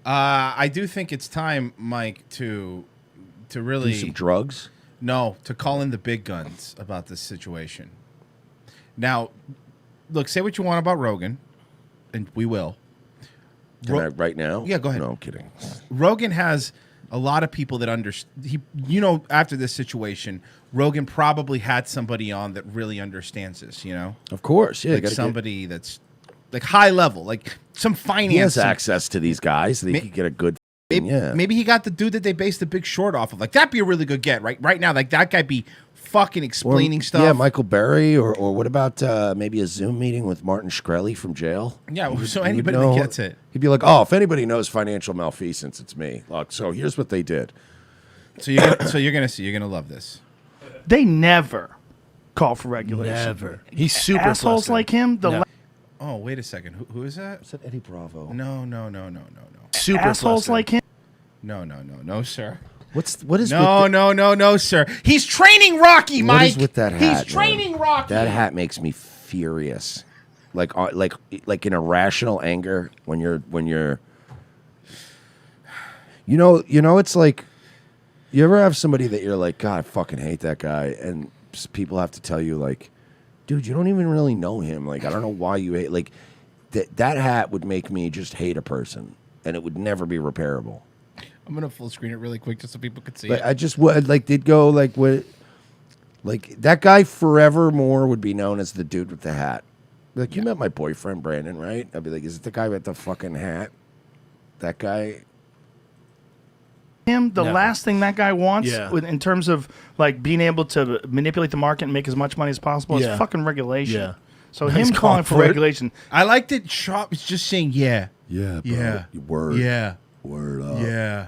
I do think it's time, Mike, to really Do some drugs. No, to call in the big guns about this situation. Now, look, say what you want about Rogan, and we will. Right now? Yeah, go ahead. No, I'm kidding. Rogan has a lot of people that understand. After this situation, Rogan probably had somebody on that really understands this. Of course, yeah. Like somebody that's like high level, like some finance. He has access to these guys. They could get a good. Maybe he got the dude that they based the Big Short off of. Like that'd be a really good get, right? Right now, like that guy be fucking explaining stuff. Yeah, Michael Berry, or what about maybe a Zoom meeting with Martin Shkreli from jail? Yeah, so anybody that gets it. He'd be like, "Oh, if anybody knows financial malfeasance, it's me." Look, so here's what they did. So you're gonna see. You're gonna love this. They never call for regulation. Never. He's super assholes flustered. like him. Oh, wait a second. Who is that? Is that Eddie Bravo? No. Super assholes flustered. like him. No, sir. What is No, sir. He's training Rocky, Mike. What is with that hat? He's training Rocky. That hat makes me furious, like in irrational anger when you're. It's like, you ever have somebody that you're like, God, I fucking hate that guy, and people have to tell you like, dude, you don't even really know him. Like, I don't know why you hate. Like, that hat would make me just hate a person, and it would never be repairable. I'm gonna full screen it really quick just so people could see But it. I just would like they'd go like what, like that guy forevermore would be known as the dude with the hat. Like, you met my boyfriend Brandon, right? I'd be like, is it the guy with the fucking hat? That guy. The Never. last thing that guy wants, Yeah. in terms of like being able to manipulate the market and make as much money as possible, Yeah. is fucking regulation. Yeah. So He's him calling calling for for it. regulation. I like that Schaub is just saying yeah. Yeah, bro. Yeah. Word. Yeah. Word up. Yeah.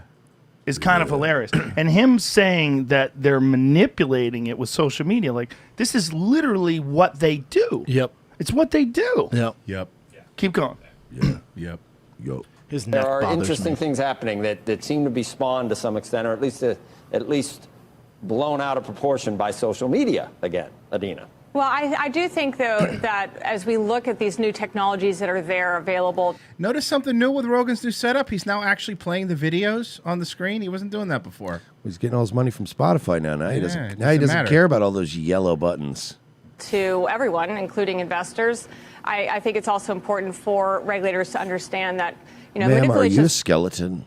Is kind of hilarious. And him saying that they're manipulating it with social media, like, this is literally what they do. Yep. It's what they do. Yep. Keep going. Yeah. Yep. Yo. His neck There are bothers interesting me. things happening that seem to be spawned to some extent, or at least blown out of proportion by social media again, Adina. Well, I do think, though, that as we look at these new technologies that are there available. Notice something new with Rogan's new setup? He's now actually playing the videos on the screen. He wasn't doing that before. He's getting all his money from Spotify now. Now he Yeah, doesn't. it Now he doesn't doesn't matter. care about all those yellow buttons. To everyone, including investors, I think it's also important for regulators to understand that, Ma'am, are you manipulation, a skeleton?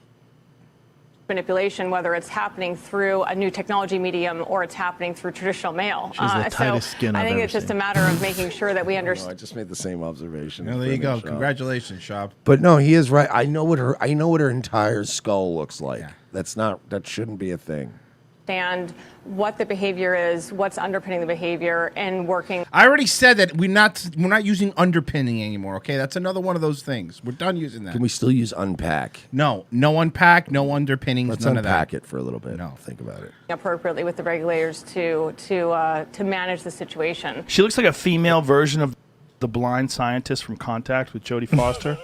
whether it's happening through a new technology medium or it's happening through traditional mail. She has the tightest skin I I've think ever it's just seen. a matter of making sure that we No, understand. I just made the same observation. Well, as there you Brendan go. Schaub. Congratulations, Schaub. But no, he is right. I know what her entire skull looks like. Yeah. That shouldn't be a thing. What the behavior is, what's underpinning the behavior, and working. I already said that we're not using underpinning anymore, okay? That's another one of those things. We're done using that. Can we still use unpack? No unpack, no underpinnings, Let's none unpack of it for a little bit. No. Think about it. Appropriately with the regulators to manage the situation. She looks like a female version of the blind scientist from Contact with Jodie Foster.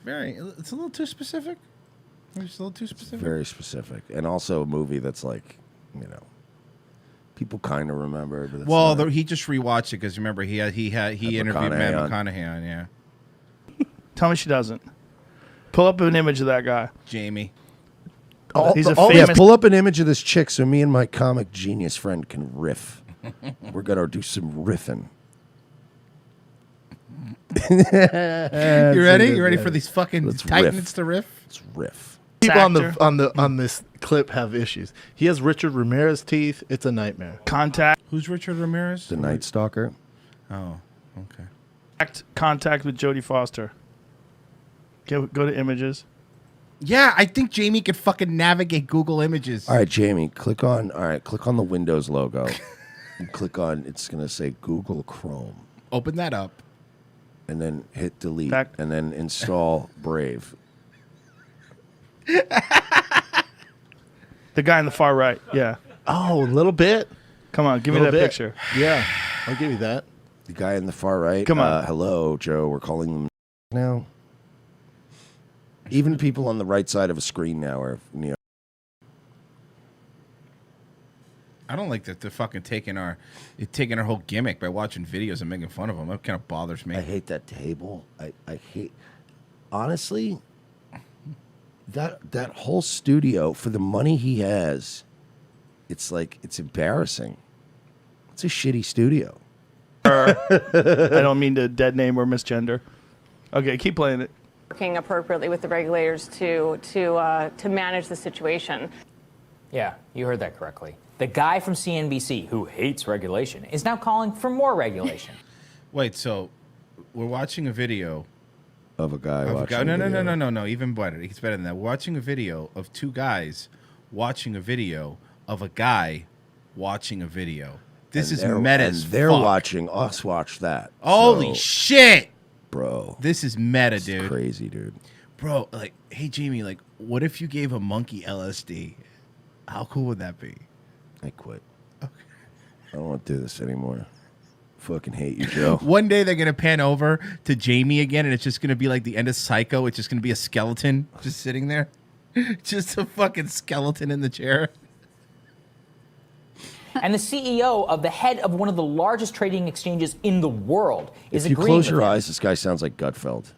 that. It's a little too specific. It's a little too specific. Very specific, and also a movie that's like, people kind of remember. But it's not. He just rewatched it because remember he interviewed Matt McConaughey on, yeah. Tell me she doesn't. Pull up an image of that guy. Jamie. He's a Yeah, famous. pull up an image of this chick so me and my comic genius friend can riff. We're gonna do some riffing. You ready? You ready for these fucking Let's titans riff. to riff? Let's riff. People actor. on this clip have issues. He has Richard Ramirez teeth. It's a nightmare. Contact Who's Richard Ramirez? The Night Stalker. Oh, okay. Contact with Jodie Foster. Go to images. Yeah, I think Jamie could fucking navigate Google Images. All right, Jamie, click on the Windows logo. And click on, it's gonna say Google Chrome, Open that up. and then hit delete, Back. and then install Brave. The guy in the far right. Yeah. Oh, a little bit. Come on, give me that Little bit. picture. Yeah, I'll give you that. The guy in the far right. Come on. Hello, Joe. We're calling them now. Even people on the right side of a screen now are, I don't like that they're fucking taking our whole gimmick by watching videos and making fun of them. That kind of bothers me. I hate that table. I hate. Honestly, that whole studio for the money he has, it's like it's embarrassing. It's a shitty studio. I don't mean to dead name or misgender. Okay, keep playing it. Working appropriately with the regulators to manage the situation. Yeah, you heard that correctly. The guy from CNBC who hates regulation is now calling for more regulation. Wait, so we're watching a video Of a guy watching. No. Even better. It's better than that. We're watching a video of two guys watching a video of a guy watching a video. This is meta as They're fuck. watching us watch that. Holy shit, bro! This is meta, It's dude. crazy, dude. Bro, like, hey Jamie, like, what if you gave a monkey LSD? How cool would that be? I quit. Okay. I don't want to do this anymore. Fucking hate you, Joe. One day they're gonna pan over to Jamie again, and it's just gonna be like the end of Psycho. It's just gonna be a skeleton just sitting there, just a fucking skeleton in the chair. And the CEO of the head of one of the largest trading exchanges in the world is If you agreeing close your with him. eyes, this guy sounds like Gutfeld.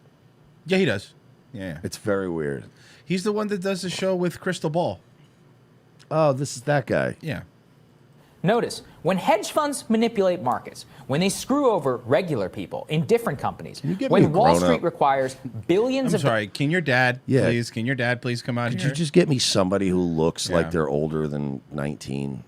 Yeah, he does. Yeah. It's very weird. He's the one that does the show with Crystal Ball. Oh, this is that guy. Yeah. Notice, when hedge funds manipulate markets, when they screw over regular people in different companies, you get me a when Wall grown-up? Street requires billions I'm of sorry. Can your dad, Yeah. please? Can your dad please come out Could here? you just get me somebody who looks Yeah. like they're older than 19?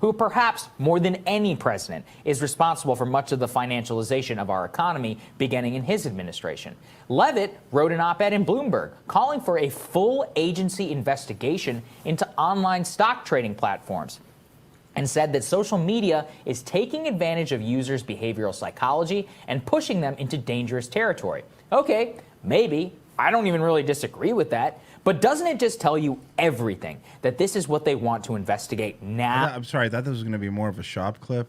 who perhaps more than any president is responsible for much of the financialization of our economy beginning in his administration. Levitt wrote an op-ed in Bloomberg calling for a full agency investigation into online stock trading platforms and said that social media is taking advantage of users' behavioral psychology and pushing them into dangerous territory. Okay, maybe. I don't even really disagree with that. But doesn't it just tell you everything that this is what they want to investigate now? I'm sorry. I thought this was going to be more of a shop clip,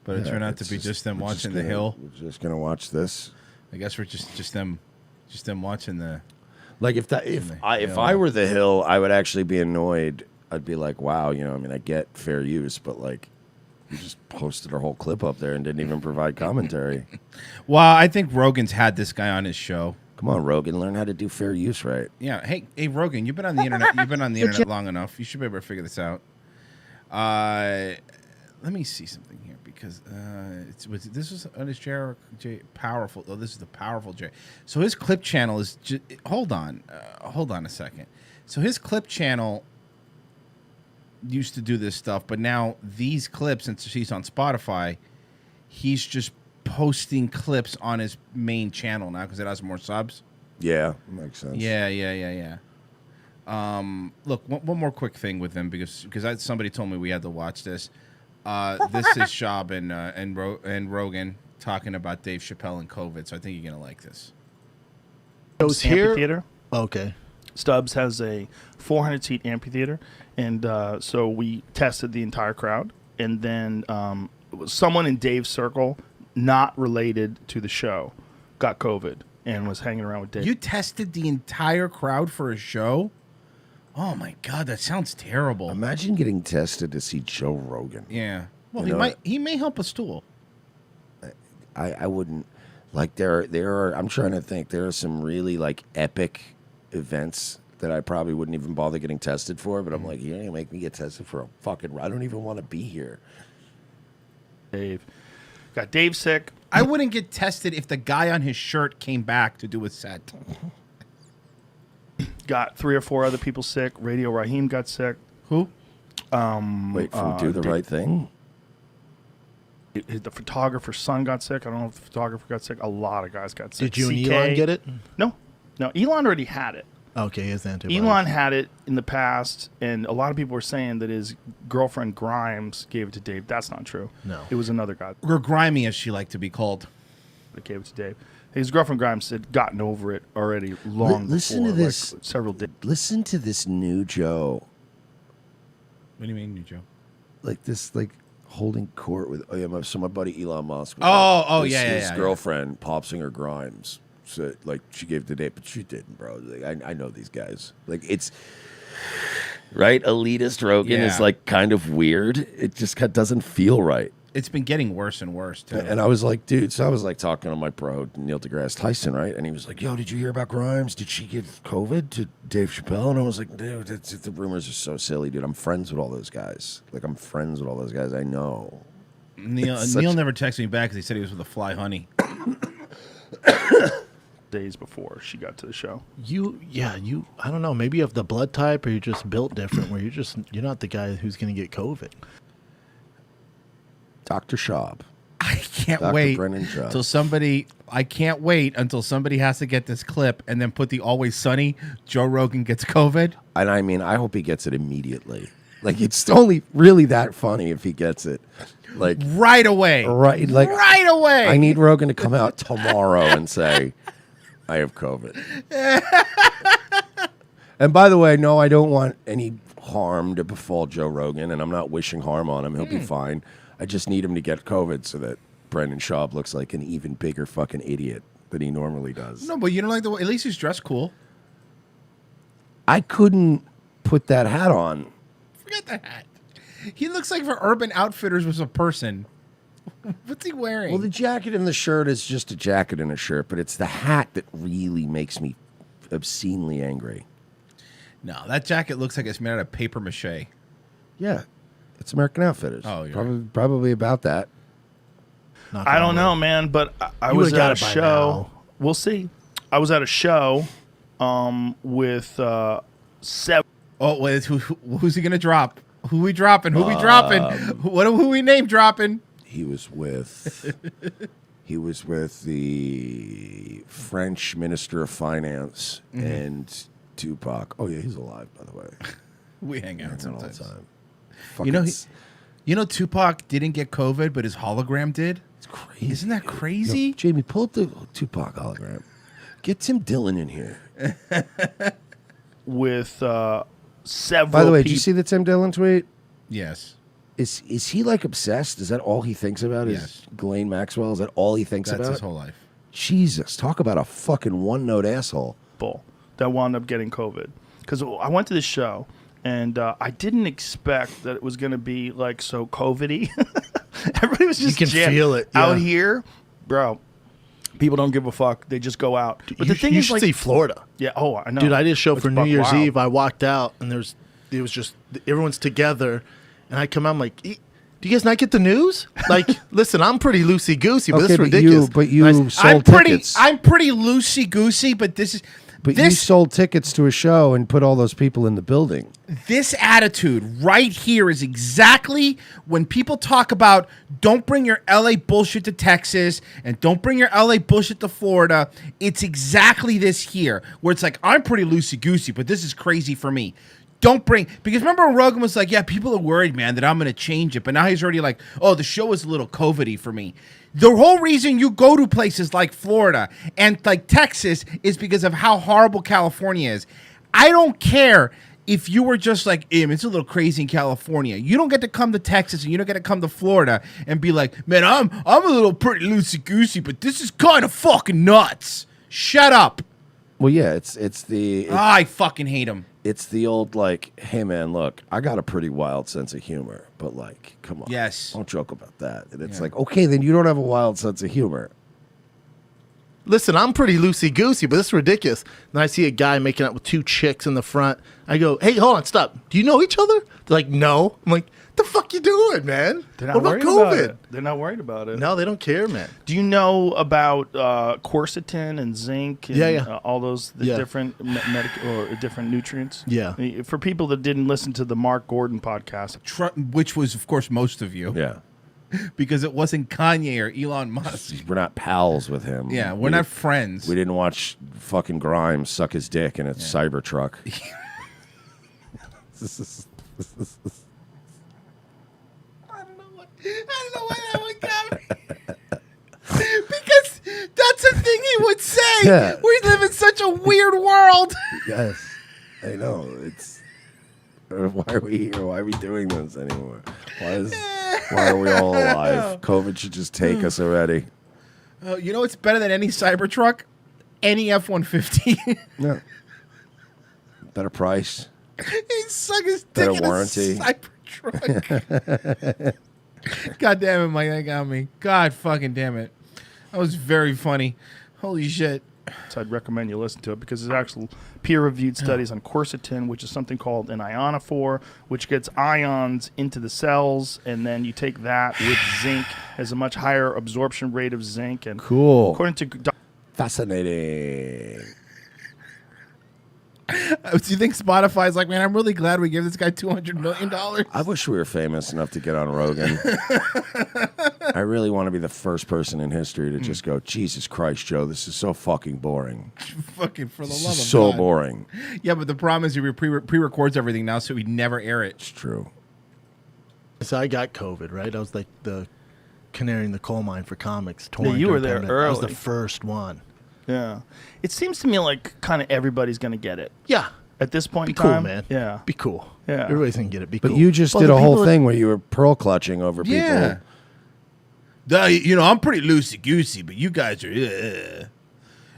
but it turned out to be just them watching the hill. We're just gonna watch this. I guess we're just them watching the. Like if I were the Hill, I would actually be annoyed. I'd be like, wow, you know, I mean, I get fair use, but like, you just posted our whole clip up there and didn't even provide commentary. Well, I think Rogan's had this guy on his show. Come on, Rogan, learn how to do fair use right. Yeah. Hey, Rogan, you've been on the internet. You've been on the internet long enough. You should be able to figure this out. Let me see something here because this was on his powerful. Oh, this is the powerful J. So his clip channel is. Hold on a second. So his clip channel used to do this stuff, but now these clips, since he's on Spotify, he's just posting clips on his main channel now because it has more subs. Yeah, makes sense. Yeah. Look, one more quick thing with them because somebody told me we had to watch this. This is Schaub and Rogan talking about Dave Chappelle and COVID, so I think you're gonna like this. Goes here. Amphitheater. Okay. Stubbs has a 400-seat amphitheater, and so we tested the entire crowd. And then someone in Dave's circle, not related to the show, got COVID and was hanging around with Dave. You tested the entire crowd for a show? Oh my God, that sounds terrible. Imagine getting tested to see Joe Rogan. Yeah. Well, You know, he may help a stool. I wouldn't like there are I'm trying to think there are some really like epic events that I probably wouldn't even bother getting tested for, but I'm like, you're gonna make me get tested for a fucking I don't even want to be here. Dave. Got Dave sick. I wouldn't get tested if the guy on his shirt came back to do a set. Got 3 or 4 other people sick. Radio Raheem got sick. Who? Wait, from Do the Right Thing? The photographer's son got sick. I don't know if the photographer got sick. A lot of guys got sick. Did you and CK. Elon get it? No. Elon already had it. Okay, his antibodies. Elon had it in the past, and a lot of people were saying that his girlfriend Grimes gave it to Dave. That's not true. No. It was another guy Or grimy, as she liked to be called. that gave it to Dave. His girlfriend Grimes had gotten over it already long Listen before, to this. like several days. Listen to this new Joe. What do you mean, Joe? Like this, like holding court with. Oh yeah, so my buddy Elon Musk. His girlfriend, Pop Singer Grimes. So like she gave the date, but she didn't, bro. Like, I know these guys. Like it's right. Elitist Rogan is like kind of weird. It just doesn't feel right. It's been getting worse and worse too. And I was like, dude, so I was like talking to my bro, Neil deGrasse Tyson, right? And he was like, yo, did you hear about Grimes? Did she get COVID to Dave Chappelle? And I was like, dude, the rumors are so silly, dude. I'm friends with all those guys. Like, I'm friends with all those guys. I know. Neil never texted me back because he said he was with a fly honey. Days before she got to the show. I don't know. Maybe you have the blood type, or you're just built different. Where you're not the guy who's going to get COVID. Dr. Schaub. I can't Dr. wait Brendan Schaub. until somebody. I can't wait until somebody has to get this clip and then put the Always Sunny. Joe Rogan gets COVID. And I mean, I hope he gets it immediately. Like, it's only really that funny if he gets it. Like, right away. Right, like, right away. I need Rogan to come out tomorrow and say, I have COVID. And by the way, no, I don't want any harm to befall Joe Rogan, and I'm not wishing harm on him. He'll be fine. I just need him to get COVID so that Brendan Schaub looks like an even bigger fucking idiot than he normally does. No, but you don't like the way. At least he's dressed cool. I couldn't put that hat on. Forget the hat. He looks like if Urban Outfitters was a person. What's he wearing? Well, the jacket and the shirt is just a jacket and a shirt, but it's the hat that really makes me obscenely angry. No, that jacket looks like it's made out of paper mache. Yeah, it's American Outfitters. Oh, you're probably about that. I don't know, man, but I was at a show. We'll see. I was at a show with 7. Oh, wait, who's he going to drop? Who we dropping? Who we dropping? Who we name dropping? He was with the French Minister of Finance and Tupac. Oh yeah, he's alive, by the way. We hang out sometimes. All the time. You know, Tupac didn't get COVID, but his hologram did. It's crazy. Isn't that crazy? Yo, Jamie, pull up the Tupac hologram. Get Tim Dillon in here. With several. By the way, did you see the Tim Dillon tweet? Yes. Is he like obsessed? Is that all he thinks about? Yes. Is Ghislaine Maxwell? Is that all he thinks That's about? his whole life. Jesus, talk about a fucking one-note asshole. That wound up getting COVID. Because I went to this show, and I didn't expect that it was going to be like so COVID-y. Everybody was just You can feel it, yeah. out here, bro. People don't give a fuck. They just go out. But the thing you is, should like, see Florida. yeah. Oh, I know, Dude, I did a show It's for New buck Year's wild. Eve. I walked out, and it was just everyone's together, and I come out, I'm like, do you guys not get the news? Like, listen, I'm pretty loosey goosey, but this is ridiculous. Sold tickets. I'm pretty loosey goosey, but this is. But you sold tickets to a show and put all those people in the building. This attitude right here is exactly when people talk about don't bring your LA bullshit to Texas and don't bring your LA bullshit to Florida. It's exactly this here where it's like, I'm pretty loosey-goosey, but this is crazy for me. Don't bring, because remember when Rogan was like, yeah, people are worried, man, that I'm going to change it. But now he's already like, oh, the show is a little COVID-y for me. The whole reason you go to places like Florida and like Texas is because of how horrible California is. I don't care if you were just like, it's a little crazy in California. You don't get to come to Texas and you don't get to come to Florida and be like, man, I'm a little pretty loosey-goosey, but this is kind of fucking nuts. Shut up. Well, yeah, I fucking hate him. It's the old like, hey man, look, I got a pretty wild sense of humor, but like, come on, Yes. don't joke about that. And it's like, okay, then you don't have a wild sense of humor. Listen, I'm pretty loosey goosey, but this is ridiculous. Then I see a guy making out with 2 chicks in the front. I go, hey, hold on, stop. Do you know each other? They're like, no. I'm like, the fuck you doing, man? They're not what worried about about COVID? it. They're not worried about it. No, they don't care, man. Do you know about quercetin and zinc and Yeah. all those different different nutrients? Yeah. For people that didn't listen to the Mark Gordon podcast, Which was, of course, most of you. Yeah. Because it wasn't Kanye or Elon Musk. We're not pals with him. Yeah, we're not friends. We didn't watch fucking Grimes suck his dick in a Cybertruck. I don't know why that one got me. Because that's a thing he would say. Yeah. We live in such a weird world. Yes, I know. It's why are we here? Why are we doing this anymore? Why are we all alive? COVID should just take us already. You know what's better than any Cybertruck? Any F-150. No. Better price. He suck his dick Better in warranty. a Cybertruck. God damn it, Mike, that got me. God fucking damn it. That was very funny. Holy shit. So I'd recommend you listen to it because there's actual peer-reviewed studies on quercetin, which is something called an ionophore, which gets ions into the cells, and then you take that with zinc, has a much higher absorption rate of zinc. And Cool. according to Fascinating. Do you think Spotify's like, man, I'm really glad we gave this guy $200 million? I wish we were famous enough to get on Rogan. I really want to be the first person in history to just go, Jesus Christ, Joe, this is so fucking boring. Fucking for the This love is of so God. boring. Yeah, but the problem is he pre-records everything now, so he'd never air it. It's true. So I got COVID, right? I was like the canary in the coal mine for comics. Yeah, you were there I was the early. first one. Yeah. It seems to me like kind of everybody's going to get it. Yeah. At this point Be in cool, time. man. Yeah. Be cool. Yeah. Everybody's going to get it. Be But cool. you just Well, did the a whole people thing where you were pearl clutching over people. Yeah. You know, I'm pretty loosey-goosey, but you guys are...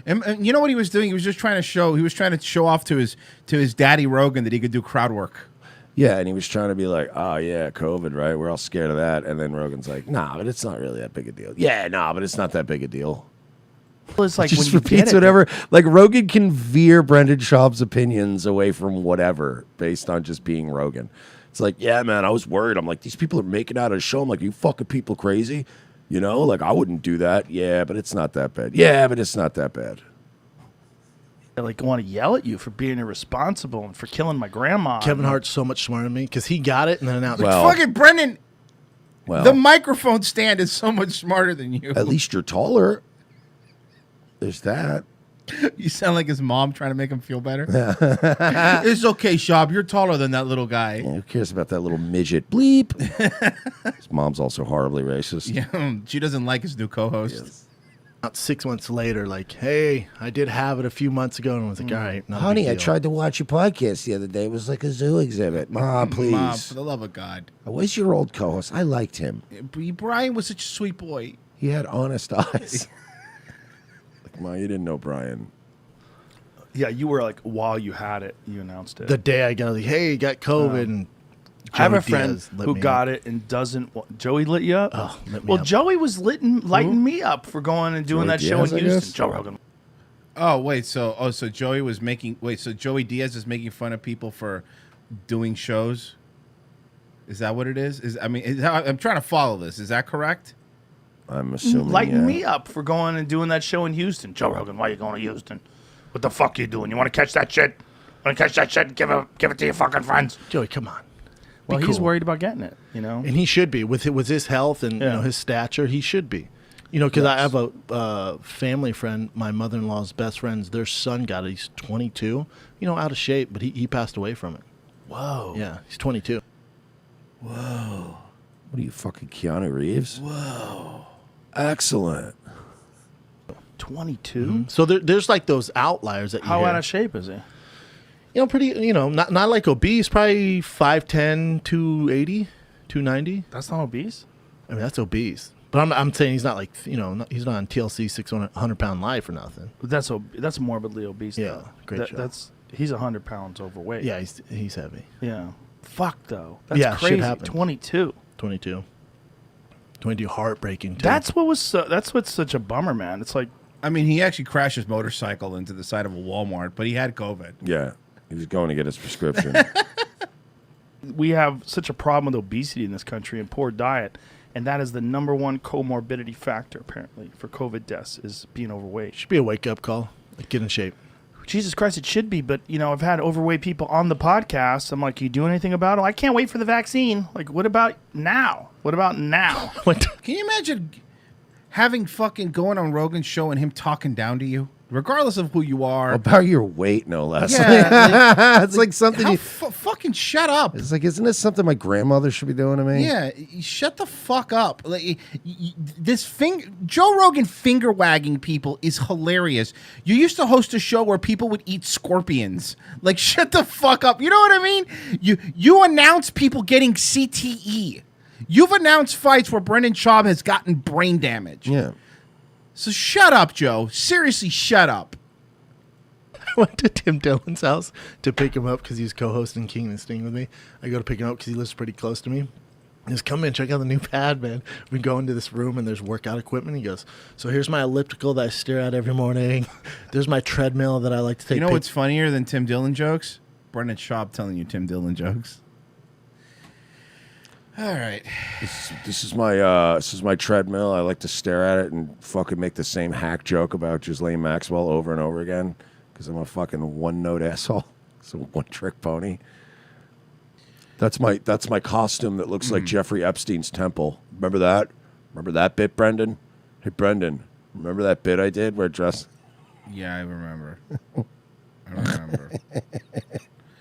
And you know what he was doing? He was just trying to show... He was trying to show off to his daddy Rogan that he could do crowd work. Yeah, and he was trying to be like, oh, yeah, COVID, right? We're all scared of that. And then Rogan's like, nah, but it's not really that big a deal. Yeah, nah, but it's not that big a deal. Well, it's like Just when you repeats get it, whatever. Like, Rogan can veer Brendan Schaub's opinions away from whatever based on just being Rogan. It's like, yeah, man, I was worried. I'm like, these people are making out a show. I'm like, are you fucking people crazy? You know, like, I wouldn't do that. Yeah, but it's not that bad. Yeah, but it's not that bad. They like want to yell at you for being irresponsible and for killing my grandma. Kevin Hart's so much smarter than me because he got it and then announced. Well, Fucking Brendan, well, the microphone stand is so much smarter than you. at least you're taller. There's that. You sound like his mom trying to make him feel better. It's okay, Schaub. You're taller than that little guy. Yeah, who cares about that little midget? Bleep. His mom's also horribly racist. Yeah, she doesn't like his new co-host. About 6 months later, like, hey, I did have it a few months ago, and I was like, all right, not a Honey, big I deal. tried to watch your podcast the other day. It was like a zoo exhibit. Mom, please. Mom, for the love of God. Where's your old co-host? I liked him. Brian was such a sweet boy. He had honest eyes. Like, Mom, you didn't know Brian. Yeah, you were like, while you had it, you announced it. The day I got, like, hey, got COVID, and I have Joey a friend Diaz lit who me got up. it and doesn't. Joey lit you up? Oh, lit me well, up. Joey was lighting me up for going and doing Joey that show in Diaz, I Houston. guess? Joe Rogan. Oh wait, so Joey was making so Joey Diaz is making fun of people for doing shows. Is that what it is? I'm trying to follow this. Is that correct? I'm assuming. Lighting yeah. me up for going and doing that show in Houston. Joe Rogan, why are you going to Houston? What the fuck you doing? You want to catch that shit? Want to catch that shit? Give it to your fucking friends. Joey, come on. Well, Be he's cool. worried about getting it, you know? And he should be with his health and Yeah. you know his stature. He should be, you know, because I have a family friend, my mother-in-law's best friends. Their son got it. He's 22, you know, out of shape, but he passed away from it. Whoa. Yeah, he's 22. What are you, fucking Keanu Reeves? Whoa. Excellent. 22? So there's like those outliers that you How hear. out of shape is he? You know, pretty. You know, not like obese. Probably 5'10", 280, 290. That's not obese? I mean, that's obese. But I'm saying he's not like, you know, he's not on TLC 600-pound life or nothing. But that's morbidly obese. Yeah, though. great show. He's 100 pounds overweight. Yeah, he's heavy. Yeah. Fuck though. That's Yeah, shit crazy. happens. 22. 22, heartbreaking too. That's what's such a bummer, man. It's like I mean, he actually crashed his motorcycle into the side of a Walmart, but he had COVID. Yeah. He was going to get his prescription. we have such a problem with obesity in this country and poor diet, and that is the number one comorbidity factor apparently for COVID deaths is being overweight. should be a wake up call. Like, get in shape. Jesus Christ, it should be, but you know, I've had overweight people on the podcast. I'm like, you do anything about it? I can't wait for the vaccine. Like, what about now? What about now? Can you imagine having fucking going on Rogan's show and him talking down to you, regardless of who you are? About your weight, no less. Yeah, It's like something how you. fucking shut up. It's like, isn't this something my grandmother should be doing to me? Yeah, shut the fuck up. Like, Joe Rogan finger wagging people is hilarious. You used to host a show where people would eat scorpions. Like, shut the fuck up. You know what I mean? You announce people getting CTE. You've announced fights where Brendan Schaub has gotten brain damage. Yeah. So shut up, Joe. Seriously, shut up. I went to Tim Dillon's house to pick him up because he was co-hosting King and Sting with me. I go to pick him up because he lives pretty close to me. Just come in, check out the new pad, man. We go into this room and there's workout equipment. He goes, so here's my elliptical that I stare at every morning. There's my treadmill that I like to take. You know what's funnier than Tim Dillon jokes? Brendan Schaub telling you Tim Dillon jokes. All right. This is my treadmill. I like to stare at it and fucking make the same hack joke about Ghislaine Maxwell over and over again because I'm a fucking one-note asshole. It's a one-trick pony. That's my costume that looks like Jeffrey Epstein's temple. Remember that? Remember that bit, Brendan? Hey, Brendan, remember that bit I did where I dressed? Yeah, I remember. I remember.